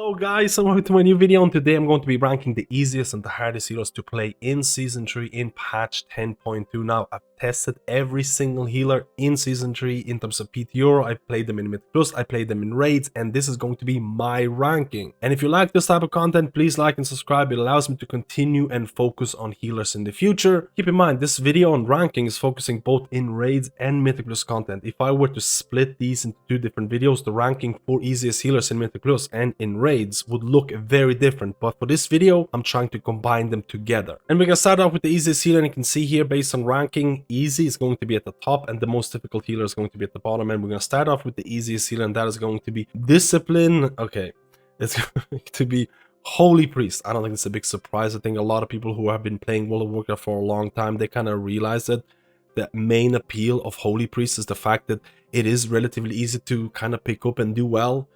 Hello guys, and welcome to my new video, and today I'm going to be ranking the easiest and the hardest healers to play in Season 3 in patch 10.2. Now, I've tested every single healer in Season 3 in terms of PTO. I've played them in Mythic Plus, I played them in Raids, and this is going to be my ranking. And if you like this type of content, please like and subscribe. It allows me to continue and focus on healers in the future. Keep in mind, this video on ranking is focusing both in Raids and Mythic Plus content. If I were to split these into two different videos, the ranking for easiest healers in Mythic Plus and in Raids would look very different, but for this video I'm trying to combine them together. And we're gonna start off with the easiest healer, and you can see here based on ranking, easy is going to be at the top and the most difficult healer is going to be at the bottom. And we're gonna start off with the easiest healer, and that is going to be discipline. Okay, it's going to be Holy Priest. I don't think it's a big surprise. I think a lot of people who have been playing World of Warcraft for a long time, they kind of realize that the main appeal of Holy Priest is the fact that it is relatively easy to kind of pick up and do well.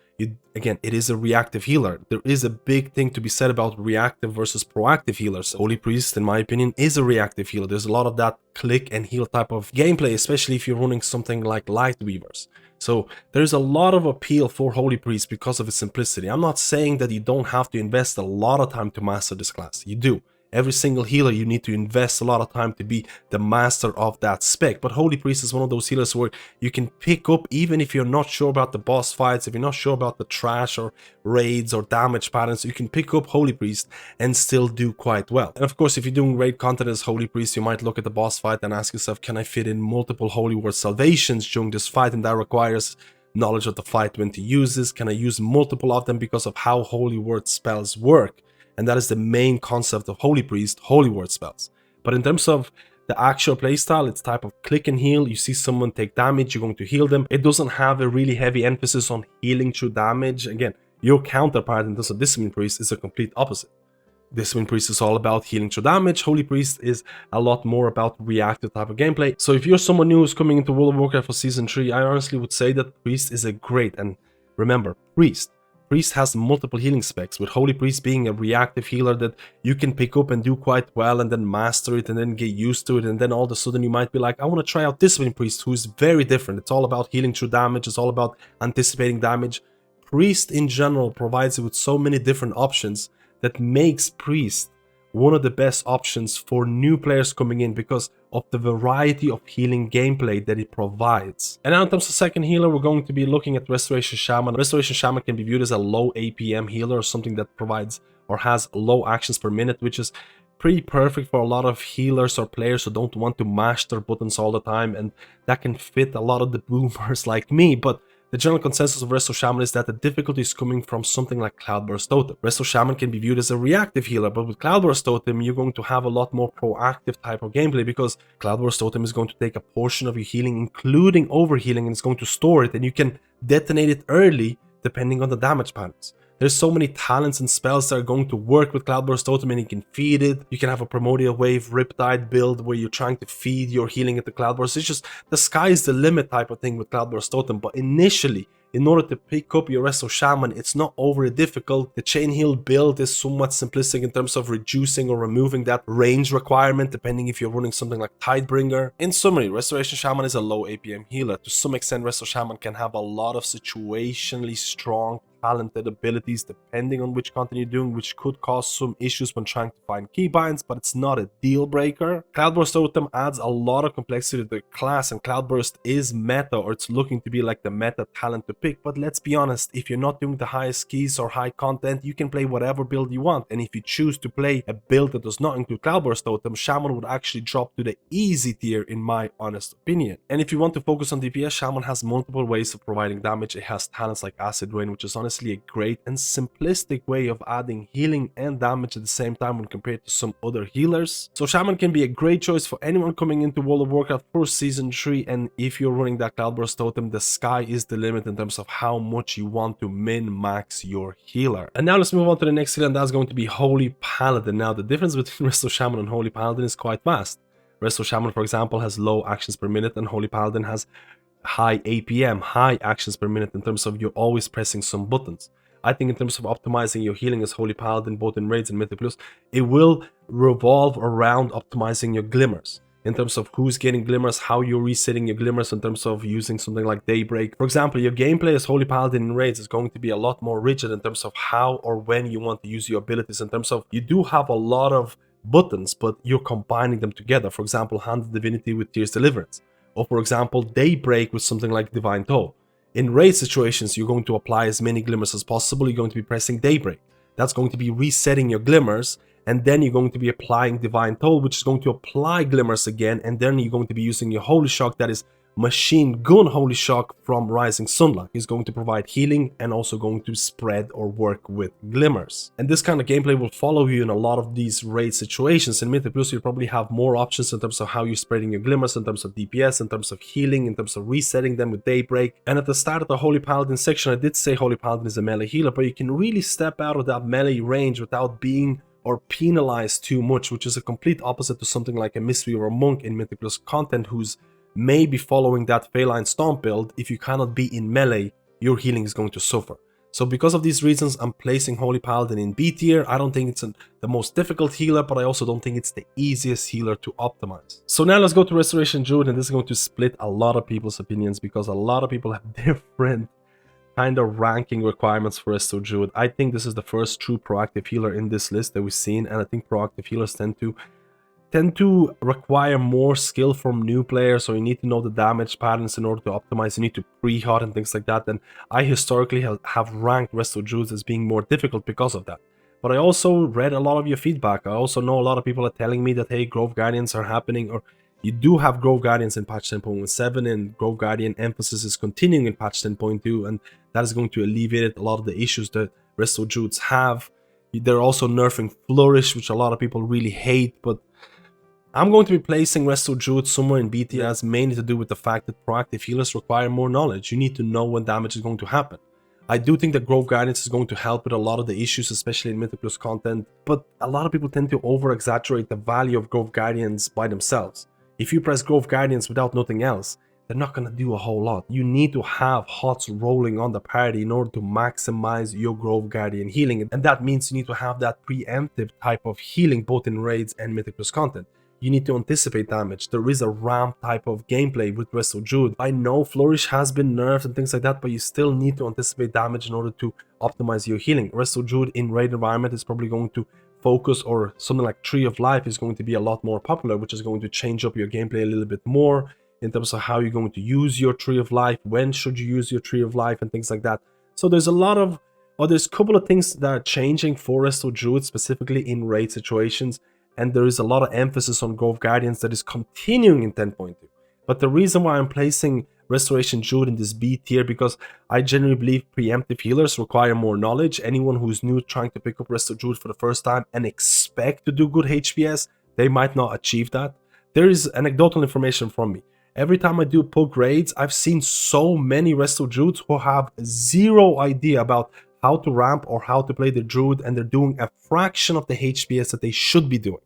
Again, it is a reactive healer. There is a big thing to be said about reactive versus proactive healers. Holy Priest, in my opinion, is a reactive healer. There's a lot of that click and heal type of gameplay, especially if you're running something like Lightweavers. So there's a lot of appeal for Holy Priest because of its simplicity. I'm not saying that you don't have to invest a lot of time to master this class. You do. Every single healer, you need to invest a lot of time to be the master of that spec. But Holy Priest is one of those healers where you can pick up, even if you're not sure about the boss fights, if you're not sure about the trash or raids or damage patterns, you can pick up Holy Priest and still do quite well. And of course, if you're doing raid content as Holy Priest, you might look at the boss fight and ask yourself, can I fit in multiple Holy Word salvations during this fight? And that requires knowledge of the fight, when to use this. Can I use multiple of them because of how Holy Word spells work? And that is the main concept of Holy Priest, Holy Word spells. But in terms of the actual playstyle, it's type of click and heal. You see someone take damage, you're going to heal them. It doesn't have a really heavy emphasis on healing through damage. Again, your counterpart in terms of Discipline Priest is a complete opposite. Discipline Priest is all about healing through damage. Holy Priest is a lot more about reactive type of gameplay. So if you're someone new who's coming into World of Warcraft for Season 3, I honestly would say that Priest is a great, and remember, Priest has multiple healing specs, with Holy Priest being a reactive healer that you can pick up and do quite well and then master it and then get used to it, and then all of a sudden you might be like, I want to try out Discipline Priest, who is very different. It's all about healing through damage, it's all about anticipating damage. Priest in general provides you with so many different options that makes Priest one of the best options for new players coming in because of the variety of healing gameplay that it provides. And now in terms of second healer, we're going to be looking at Resto Shaman. Resto Shaman can be viewed as a low APM healer, or something that provides or has low actions per minute, which is pretty perfect for a lot of healers or players who don't want to mash their buttons all the time, and that can fit a lot of the boomers like me. But the general consensus of Resto Shaman is that the difficulty is coming from something like Cloudburst Totem. Resto Shaman can be viewed as a reactive healer, but with Cloudburst Totem, you're going to have a lot more proactive type of gameplay, because Cloudburst Totem is going to take a portion of your healing, including overhealing, and it's going to store it, and you can detonate it early depending on the damage patterns. There's so many talents and spells that are going to work with Cloudburst Totem, and you can feed it. You can have a Primordial Wave Riptide build where you're trying to feed your healing into Cloudburst. It's just the sky is the limit type of thing with Cloudburst Totem. But initially, in order to pick up your Resto Shaman, it's not overly difficult. The chain heal build is somewhat simplistic in terms of reducing or removing that range requirement, depending if you're running something like Tidebringer. In summary, Restoration Shaman is a low APM healer. To some extent, Resto Shaman can have a lot of situationally strong, talented abilities depending on which content you're doing, which could cause some issues when trying to find keybinds, but it's not a deal breaker. Cloudburst Totem adds a lot of complexity to the class, and Cloudburst is meta, or it's looking to be like the meta talent to pick. But let's be honest, if you're not doing the highest keys or high content, you can play whatever build you want. And if you choose to play a build that does not include Cloudburst Totem, Shaman would actually drop to the easy tier in my honest opinion. And if you want to focus on DPS, Shaman has multiple ways of providing damage. It has talents like Acid Rain, which is honestly a great and simplistic way of adding healing and damage at the same time when compared to some other healers. So Shaman can be a great choice for anyone coming into World of Warcraft for Season 3, and if you're running that Cloudburst Totem, the sky is the limit in terms of how much you want to min-max your healer. And now let's move on to the next healer, and that's going to be Holy Paladin. Now the difference between Resto Shaman and Holy Paladin is quite vast. Resto Shaman, for example, has low actions per minute, and Holy Paladin has high APM, high actions per minute, in terms of you're always pressing some buttons. I think in terms of optimizing your healing as Holy Paladin, both in Raids and Mythic Plus, it will revolve around optimizing your glimmers. in terms of who's getting glimmers, how you're resetting your glimmers in terms of using something like Daybreak. For example, your gameplay as Holy Paladin in raids is going to be a lot more rigid in terms of how or when you want to use your abilities, in terms of you do have a lot of buttons, but you're combining them together. For example, Hand of Divinity with Tears Deliverance, or for example, Daybreak with something like Divine Toll. In raid situations, you're going to apply as many glimmers as possible. You're going to be pressing Daybreak. That's going to be resetting your glimmers, and then you're going to be applying Divine Toll, which is going to apply glimmers again, and then you're going to be using your Holy Shock, that is Machine Gun Holy Shock from Rising Sunlight. Is going to provide healing and also going to spread or work with glimmers. And this kind of gameplay will follow you in a lot of these raid situations. In Mythic Plus, you probably have more options in terms of how you're spreading your glimmers, in terms of DPS, in terms of healing, in terms of resetting them with Daybreak. And at the start of the Holy Paladin section, I did say Holy Paladin is a melee healer, but you can really step out of that melee range without being or penalized too much, which is a complete opposite to something like a Mistweaver Monk in Mythic Plus content, who's maybe following that Feline Stomp build. If you cannot be in melee, your healing is going to suffer. So because of these reasons, I'm placing Holy Paladin in B tier. I don't think it's the most difficult healer, but I also don't think it's the easiest healer to optimize. So now let's go to Restoration Druid, and this is going to split a lot of people's opinions because a lot of people have different kind of ranking requirements for Resto Druid. I think this is the first true proactive healer in this list that we've seen, and I think proactive healers tend to require more skill from new players, so you need to know the damage patterns in order to optimize. You need to pre-hot and things like that, and I historically have ranked Resto Druids as being more difficult because of that. But I also read a lot of your feedback. I also know a lot of people are telling me that, hey, Grove Guardians are happening, or you do have Grove Guardians in patch 10.17, and Grove Guardian emphasis is continuing in patch 10.2, and that is going to alleviate a lot of the issues that Resto Druids have. They're also nerfing Flourish, which a lot of people really hate, but I'm going to be placing Resto Druid somewhere in B tier. That's mainly to do with the fact that proactive healers require more knowledge. You need to know when damage is going to happen. I do think that Grove Guardians is going to help with a lot of the issues, especially in Mythic Plus content, but a lot of people tend to over-exaggerate the value of Grove Guardians by themselves. If you press Grove Guardians without nothing else, they're not going to do a whole lot. You need to have HOTS rolling on the party in order to maximize your Grove Guardian healing, and that means you need to have that preemptive type of healing both in raids and Mythic Plus content. You need to anticipate damage. There is a ramp type of gameplay with Resto Druid. I know Flourish has been nerfed and things like that, but you still need to anticipate damage in order to optimize your healing. Resto Druid in raid environment is probably going to focus, or something like Tree of Life is going to be a lot more popular, which is going to change up your gameplay a little bit more in terms of how you're going to use your Tree of Life, when should you use your Tree of Life, and things like that. So there's a lot of, or there's a couple of things that are changing for Resto Druid, specifically in raid situations. And there is a lot of emphasis on Grove Guardians that is continuing in 10.2. But the reason why I'm placing Restoration Druid in this B tier, because I genuinely believe preemptive healers require more knowledge. Anyone who's new trying to pick up Resto Druid for the first time and expect to do good HPS, they might not achieve that. There is anecdotal information from me. Every time I do poke raids, I've seen so many Resto Druids who have zero idea about how to ramp or how to play the Druid, and they're doing a fraction of the HPS that they should be doing.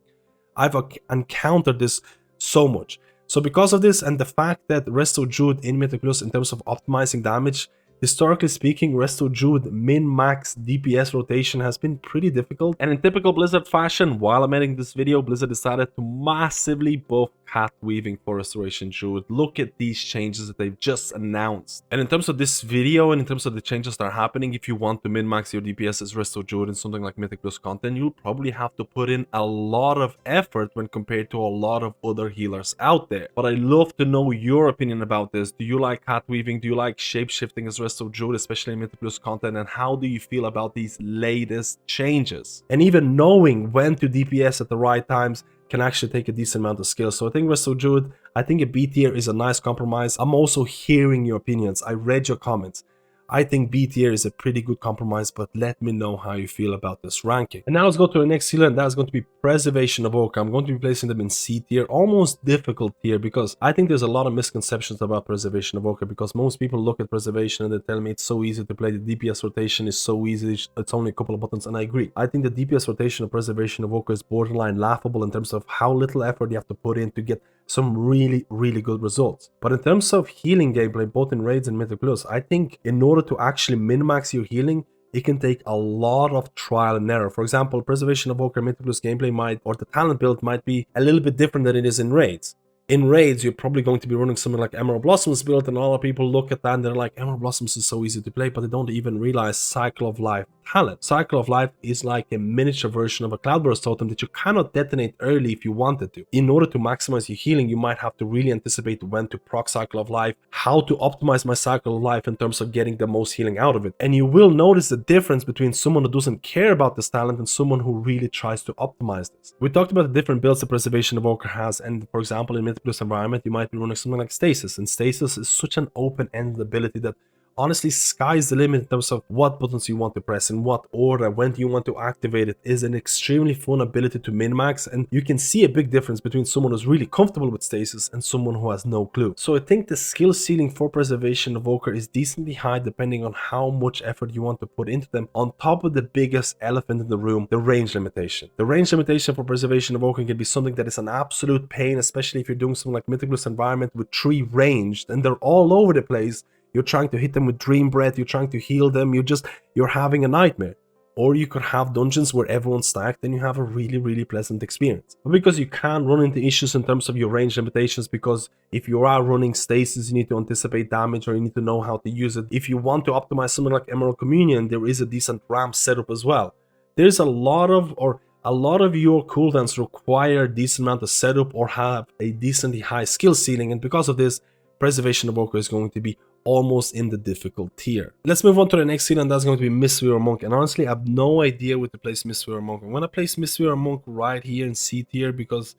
I've encountered this so much. So because of this, and the fact that Resto Druid in Mythic Plus in terms of optimizing damage, historically speaking, Resto Druid min-max DPS rotation has been pretty difficult. And in typical Blizzard fashion, while I'm editing this video, Blizzard decided to massively buff cat weaving for Restoration Druid. Look at these changes that they've just announced. And in terms of this video, and in terms of the changes that are happening, if you want to min-max your DPS as Resto Druid in something like Mythic Plus content, you'll probably have to put in a lot of effort when compared to a lot of other healers out there. But I'd love to know your opinion about this. Do you like cat weaving? Do you like shape-shifting as Resto Druid, especially in Mythic Plus content? And how do you feel about these latest changes? And even knowing when to DPS at the right times can actually take a decent amount of skill. So I think Resto Druid, I think a B tier is a nice compromise. I'm also hearing your opinions. I read your comments. I think B tier is a pretty good compromise, but let me know how you feel about this ranking. And now let's go to the next healer, and that's going to be Preservation of Evoker. I'm going to be placing them in C tier, almost difficult tier, because I think there's a lot of misconceptions about Preservation of Evoker, because most people look at Preservation and they tell me it's so easy to play, the DPS rotation is so easy, it's only a couple of buttons, and I agree. I think the DPS rotation of Preservation of Evoker is borderline laughable in terms of how little effort you have to put in to get some really good results. But in terms of healing gameplay, both in raids and Mythic Plus, I think in order to actually min-max your healing, it can take a lot of trial and error. For example, Preservation of Evoker Mythic Plus gameplay might, or the talent build might be a little bit different than it is in raids. In raids, you're probably going to be running something like Emerald Blossoms build, and a lot of people look at that and they're like, Emerald Blossoms is so easy to play, but they don't even realize Cycle of Life talent. Cycle of Life is like a miniature version of a Cloudburst totem that you cannot detonate early if you wanted to. In order to maximize your healing, you might have to really anticipate when to proc Cycle of Life, how to optimize my Cycle of Life in terms of getting the most healing out of it. And you will notice the difference between someone who doesn't care about this talent and someone who really tries to optimize this. We talked about the different builds the Preservation Evoker has, and for example, in Mythic environment, you might be running something like Stasis, and Stasis is such an open-ended ability that honestly sky's the limit in terms of what buttons you want to press, in what order, when do you want to activate it. Is an extremely fun ability to min-max, and you can see a big difference between someone who's really comfortable with Stasis and someone who has no clue. So I think the skill ceiling for Preservation Evoker is decently high depending on how much effort you want to put into them, on top of the biggest elephant in the room, the range limitation. The range limitation for Preservation Evoker can be something that is an absolute pain, especially if you're doing something like Mythic environment with 3 ranged and they're all over the place. You're trying to hit them with Dream Breath, you're trying to heal them, you're having a nightmare. Or you could have dungeons where everyone's stacked and you have a really pleasant experience. But because you can run into issues in terms of your range limitations, because if you are running Stasis, you need to anticipate damage or you need to know how to use it. If you want to optimize something like Emerald Communion, there is a decent ramp setup as well. There's a lot of your cooldowns require a decent amount of setup or have a decently high skill ceiling, and because of this, Preservation Evoker is going to be almost in the difficult tier. Let's move on to the next scene, and that's going to be Mistweaver Monk. And honestly, I have no idea where to place Mistweaver Monk. I'm going to place Mistweaver Monk right here in C tier because,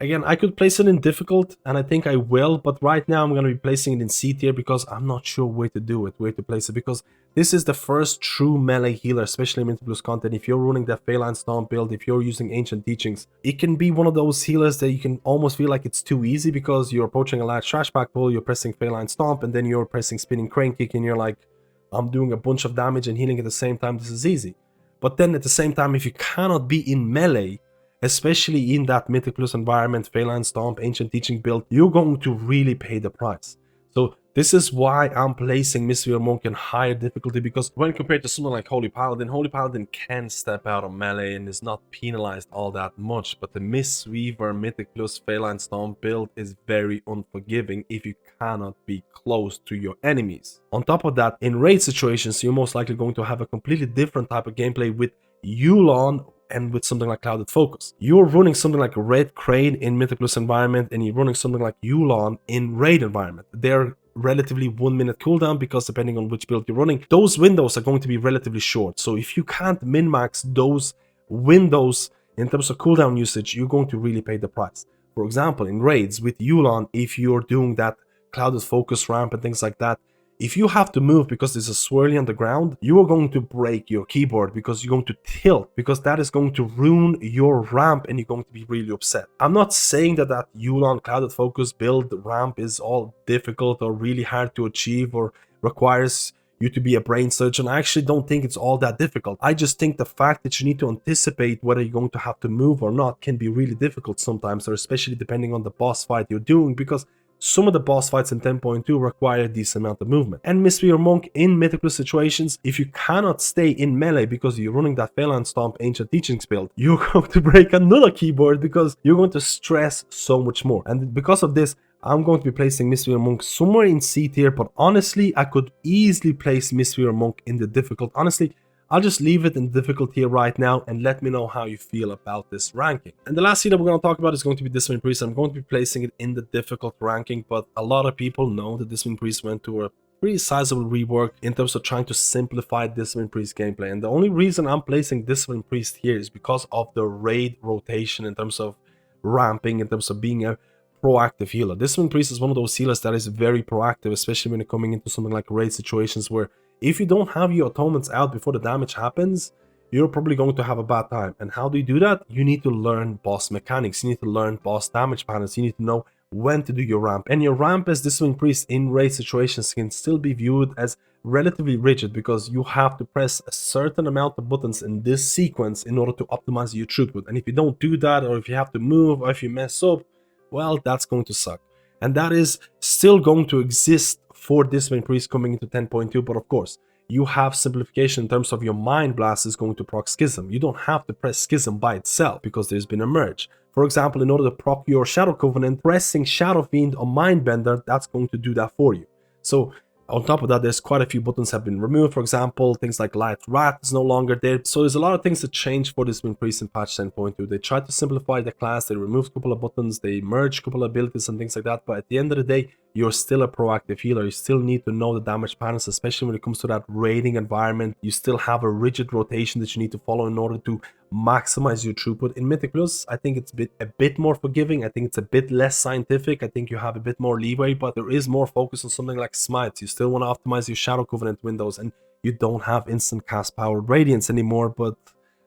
again, I could place it in difficult, and I think I will, but right now I'm going to be placing it in C tier because I'm not sure where to do it, where to place it, because this is the first true melee healer, especially in Mythic content. If you're running that Feline Stomp build, if you're using Ancient Teachings, it can be one of those healers that you can almost feel like it's too easy because you're approaching a large trash pack pull, you're pressing Feline Stomp, and then you're pressing Spinning Crane Kick, and you're like, I'm doing a bunch of damage and healing at the same time, this is easy. But then at the same time, if you cannot be in melee, especially in that Mythic Plus environment, Feline Stomp, Ancient Teaching build, you're going to really pay the price. So this is why I'm placing Mistweaver Monk in higher difficulty, because when compared to someone like Holy Paladin can step out of melee and is not penalized all that much, but the Mistweaver Mythic Plus Feline Stomp build is very unforgiving if you cannot be close to your enemies. On top of that, in raid situations, you're most likely going to have a completely different type of gameplay with Yulon and with something like Clouded Focus. You're running something like Red Crane in Mythic Plus environment, and you're running something like Yulon in raid environment. They're relatively 1 minute cooldown because depending on which build you're running, those windows are going to be relatively short. So if you can't min-max those windows in terms of cooldown usage, you're going to really pay the price. For example, in raids with Yulon, if you're doing that Clouded Focus ramp and things like that, if you have to move because there's a swirly on the ground, you are going to break your keyboard because you're going to tilt, because that is going to ruin your ramp and you're going to be really upset. I'm not saying that Yulon Clouded Focus build ramp is all difficult or really hard to achieve or requires you to be a brain surgeon. I actually don't think it's all that difficult. I just think the fact that you need to anticipate whether you're going to have to move or not can be really difficult sometimes, or especially depending on the boss fight you're doing, because some of the boss fights in 10.2 require a decent amount of movement. And Mistweaver Monk in Mythic Plus situations, if you cannot stay in melee because you're running that Feline Stomp Ancient Teachings build, you're going to break another keyboard because you're going to stress so much more. And because of this, I'm going to be placing Mistweaver Monk somewhere in C tier, but honestly, I could easily place Mistweaver Monk in the difficult. Honestly, I'll just leave it in difficult tier right now and let me know how you feel about this ranking. And the last scene that we're going to talk about is going to be Discipline Priest. I'm going to be placing it in the difficult ranking, but a lot of people know that Discipline Priest went through a pretty sizable rework in terms of trying to simplify Discipline Priest gameplay. And the only reason I'm placing Discipline Priest here is because of the raid rotation in terms of ramping, in terms of being a proactive healer. Discipline Priest is one of those healers that is very proactive, especially when you're coming into something like raid situations where if you don't have your atonements out before the damage happens, you're probably going to have a bad time. And how do you do that? You need to learn boss mechanics, you need to learn boss damage patterns, you need to know when to do your ramp. And your ramp as Discipline Priest in raid situations can still be viewed as relatively rigid because you have to press a certain amount of buttons in this sequence in order to optimize your throughput. And if you don't do that, or if you have to move, or if you mess up, well, that's going to suck. And that is still going to exist for Discipline Priest coming into 10.2, but of course, you have simplification in terms of your Mind Blast is going to proc Schism. You don't have to press Schism by itself because there's been a merge. For example, in order to proc your Shadow Covenant, pressing Shadow Fiend or Mindbender, that's going to do that for you. So on top of that, there's quite a few buttons have been removed. For example, things like Light Rat is no longer there. So there's a lot of things that changed for this Priest in patch 10.2. They tried to simplify the class, they removed a couple of buttons, they merged a couple of abilities and things like that. But at the end of the day, you're still a proactive healer. You still need to know the damage patterns, especially when it comes to that raiding environment. You still have a rigid rotation that you need to follow in order to maximize your throughput. In Mythic Plus, I think it's a bit more forgiving. I think it's a bit less scientific. I think you have a bit more leeway, but there is more focus on something like Smites. You still want to optimize your Shadow Covenant windows, and you don't have instant cast power Radiance anymore, but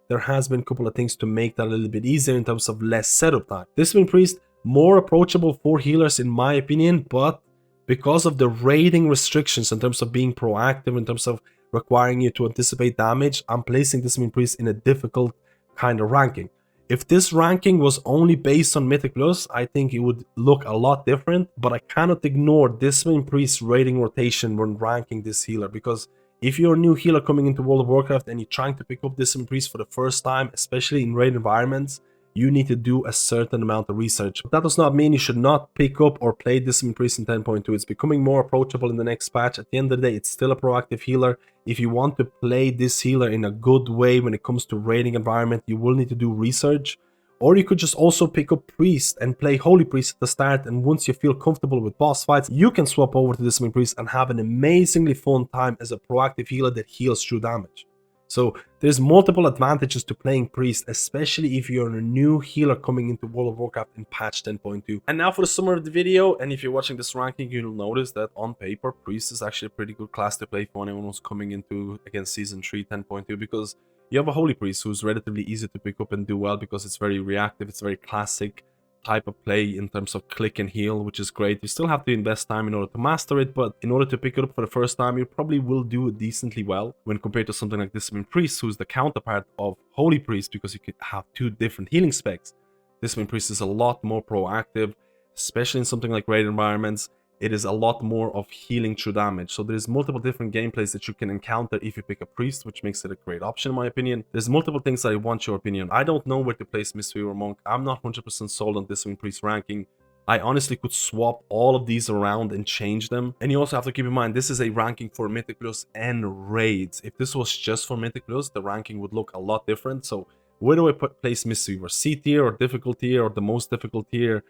there has been a couple of things to make that a little bit easier in terms of less setup time. Discipline Priest, more approachable for healers in my opinion, but because of the raiding restrictions in terms of being proactive, in terms of requiring you to anticipate damage, I'm placing Discipline Priest in a difficult kind of ranking. If this ranking was only based on Mythic Plus, I think it would look a lot different, but I cannot ignore Discipline Priest's raiding rotation when ranking this healer, because if you're a new healer coming into World of Warcraft and you're trying to pick up Discipline Priest for the first time, especially in raid environments, you need to do a certain amount of research. But that does not mean you should not pick up or play Discipline Priest in 10.2. It's becoming more approachable in the next patch. At the end of the day, it's still a proactive healer. If you want to play this healer in a good way when it comes to raiding environment, you will need to do research. Or you could just also pick up Priest and play Holy Priest at the start, and once you feel comfortable with boss fights, you can swap over to Discipline Priest and have an amazingly fun time as a proactive healer that heals through damage. So there's multiple advantages to playing Priest, especially if you're a new healer coming into World of Warcraft in patch 10.2. And now for the summary of the video, and if you're watching this ranking, you'll notice that on paper, Priest is actually a pretty good class to play for anyone who's coming into, again, Season 3 10.2, because you have a Holy Priest who's relatively easy to pick up and do well because it's very reactive, it's very classic type of play in terms of click and heal, which is great. You still have to invest time in order to master it, but in order to pick it up for the first time, you probably will do it decently well when compared to something like Discipline Priest, who's the counterpart of Holy Priest, because you could have two different healing specs. Discipline Priest is a lot more proactive, especially in something like raid environments. It is a lot more of healing through damage. So there's multiple different gameplays that you can encounter if you pick a Priest, which makes it a great option in my opinion. There's multiple things that I want your opinion. I don't know where to place Mistweaver Monk. I'm not 100% sold on Discipline Priest ranking. I honestly could swap all of these around and change them. And you also have to keep in mind, this is a ranking for Mythic Plus and raids. If this was just for Mythic Plus, the ranking would look a lot different. So where do I place Mistweaver? C tier or difficult tier or the most difficult tier?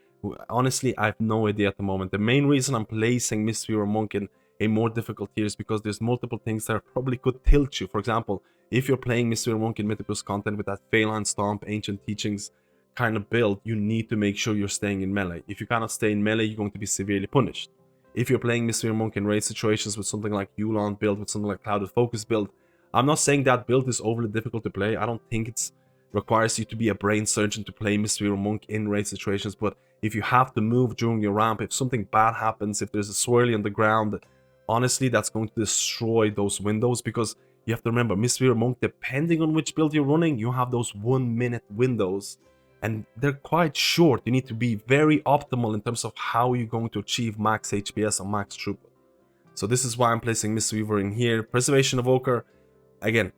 Honestly, I have no idea at the moment. The main reason I'm placing Mistweaver Monk in a more difficult tier is because there's multiple things that probably could tilt you. For example, if you're playing Mistweaver Monk in Mythic Plus content with that Phalanx Stomp, Ancient Teachings kind of build, you need to make sure you're staying in melee. If you cannot stay in melee, you're going to be severely punished. If you're playing Mistweaver Monk in raid situations with something like Yulon build, with something like Clouded Focus build, I'm not saying that build is overly difficult to play. I don't think it's requires you to be a brain surgeon to play Mistweaver Monk in raid situations, but if you have to move during your ramp, if something bad happens, if there's a swirly on the ground, honestly, that's going to destroy those windows, because you have to remember, Mistweaver Monk, depending on which build you're running, you have those 1 minute windows, and they're quite short. You need to be very optimal in terms of how you're going to achieve max HPS or max throughput. So this is why I'm placing Mistweaver in here. Preservation Evoker, again,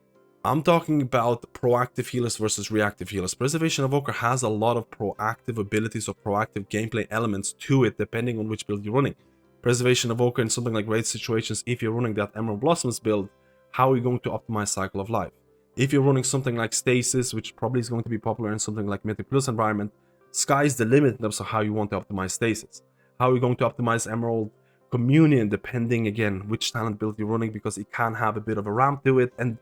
I'm talking about proactive healers versus reactive healers. Preservation Evoker has a lot of proactive abilities or proactive gameplay elements to it, depending on which build you're running. Preservation Evoker in something like raid situations, if you're running that Emerald Blossoms build, how are you going to optimize Cycle of Life? If you're running something like Stasis, which probably is going to be popular in something like Mythic Plus environment, sky's the limit in terms of how you want to optimize Stasis. How are you going to optimize Emerald Communion, depending, again, which talent build you're running, because it can have a bit of a ramp to it, and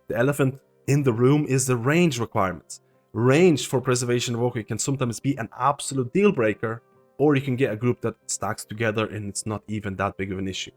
the elephant in the room is the range requirements. Range for Preservation Evoker can sometimes be an absolute deal breaker, or you can get a group that stacks together and it's not even that big of an issue.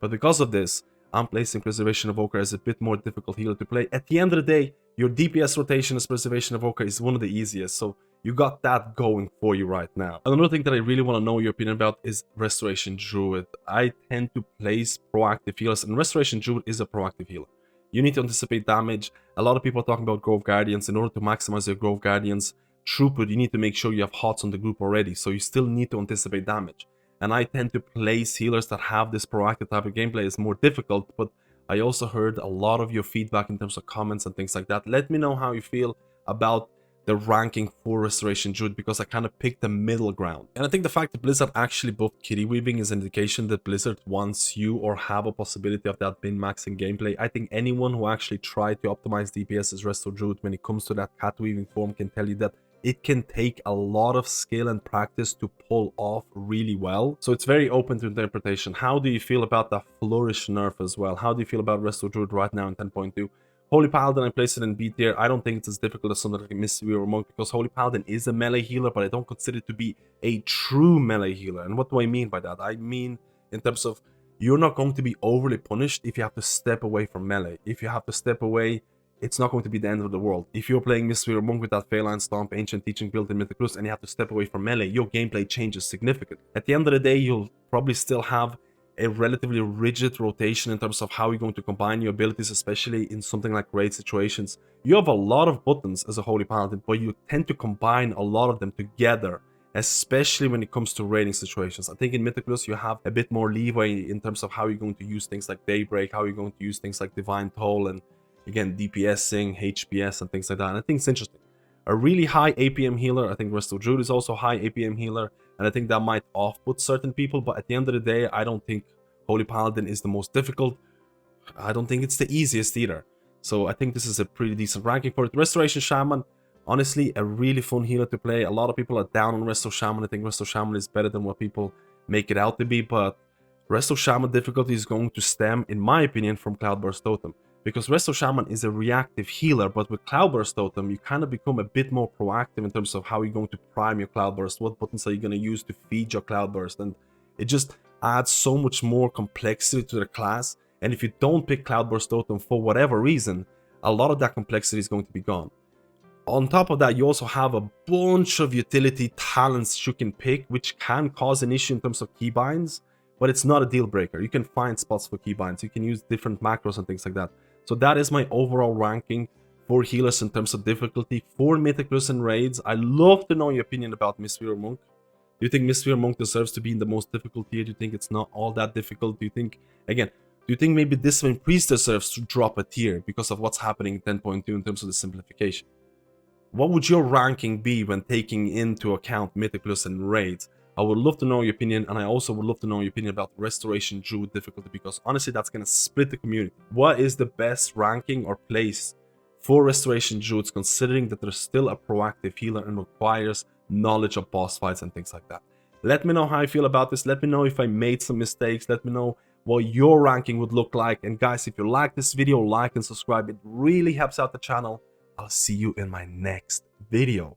But because of this, I'm placing Preservation Evoker as a bit more difficult healer to play. At the end of the day, your DPS rotation as Preservation Evoker is one of the easiest, so you got that going for you right now. Another thing that I really want to know your opinion about is Restoration Druid. I tend to place proactive healers, and Restoration Druid is a proactive healer. You need to anticipate damage. A lot of people are talking about Grove Guardians. In order to maximize your Grove Guardians throughput, you need to make sure you have HOTS on the group already, so you still need to anticipate damage. And I tend to place healers that have this proactive type of gameplay as more difficult, but I also heard a lot of your feedback in terms of comments and things like that. Let me know how you feel about the ranking for Restoration Druid, because I kind of picked the middle ground. And I think the fact that Blizzard actually buffed kitty weaving is an indication that Blizzard wants you or have a possibility of that min-maxing gameplay. I think anyone who actually tried to optimize DPS as Resto Druid when it comes to that cat weaving form can tell you that it can take a lot of skill and practice to pull off really well. So it's very open to interpretation. How do you feel about that Flourish nerf as well? How do you feel about Resto Druid right now in 10.2? Holy Paladin, I place it in B tier. I don't think it's as difficult as something like Mistweaver Monk, because Holy Paladin is a melee healer, but I don't consider it to be a true melee healer. And what do I mean by that? I mean in terms of you're not going to be overly punished if you have to step away from melee. If you have to step away, it's not going to be the end of the world. If you're playing Mistweaver Monk with that Phalanx Stomp, Ancient Teaching build in Mythic and you have to step away from melee, your gameplay changes significantly. At the end of the day, you'll probably still have a relatively rigid rotation in terms of how you're going to combine your abilities, especially in something like raid situations. You have a lot of buttons as a Holy Paladin, but you tend to combine a lot of them together, especially when it comes to raiding situations. I think in Mythic Plus you have a bit more leeway in terms of how you're going to use things like Daybreak, how you're going to use things like Divine Toll, and again, DPSing, HPS, and things like that. And I think it's interesting. A really high APM healer, I think Resto Druid is also a high APM healer, and I think that might off-put certain people, but at the end of the day, I don't think Holy Paladin is the most difficult. I don't think it's the easiest either. So I think this is a pretty decent ranking for it. Restoration Shaman, honestly, a really fun healer to play. A lot of people are down on Resto Shaman. I think Resto Shaman is better than what people make it out to be, but Resto Shaman difficulty is going to stem, in my opinion, from Cloudburst Totem. Because Resto Shaman is a reactive healer, but with Cloudburst Totem, you kind of become a bit more proactive in terms of how you're going to prime your Cloudburst, what buttons are you going to use to feed your Cloudburst, and it just adds so much more complexity to the class. And if you don't pick Cloudburst Totem for whatever reason, a lot of that complexity is going to be gone. On top of that, you also have a bunch of utility talents you can pick, which can cause an issue in terms of keybinds, but it's not a deal breaker. You can find spots for keybinds, you can use different macros and things like that. So that is my overall ranking for healers in terms of difficulty for Mythic Plus and raids. I love to know your opinion about Mistweaver Monk. Do you think Mistweaver Monk deserves to be in the most difficult tier? Do you think it's not all that difficult? Do you think, again, do you think maybe Discipline Priest deserves to drop a tier because of what's happening in 10.2 in terms of the simplification? What would your ranking be when taking into account Mythic Plus and raids? I would love to know your opinion, and I also would love to know your opinion about Restoration Druid difficulty, because honestly that's going to split the community. What is the best ranking or place for Restoration Druids, considering that there's still a proactive healer and requires knowledge of boss fights and things like that? Let me know how you feel about this. Let me know if I made some mistakes. Let me know what your ranking would look like. And guys, if you like this video, like and subscribe. It really helps out the channel. I'll see you in my next video.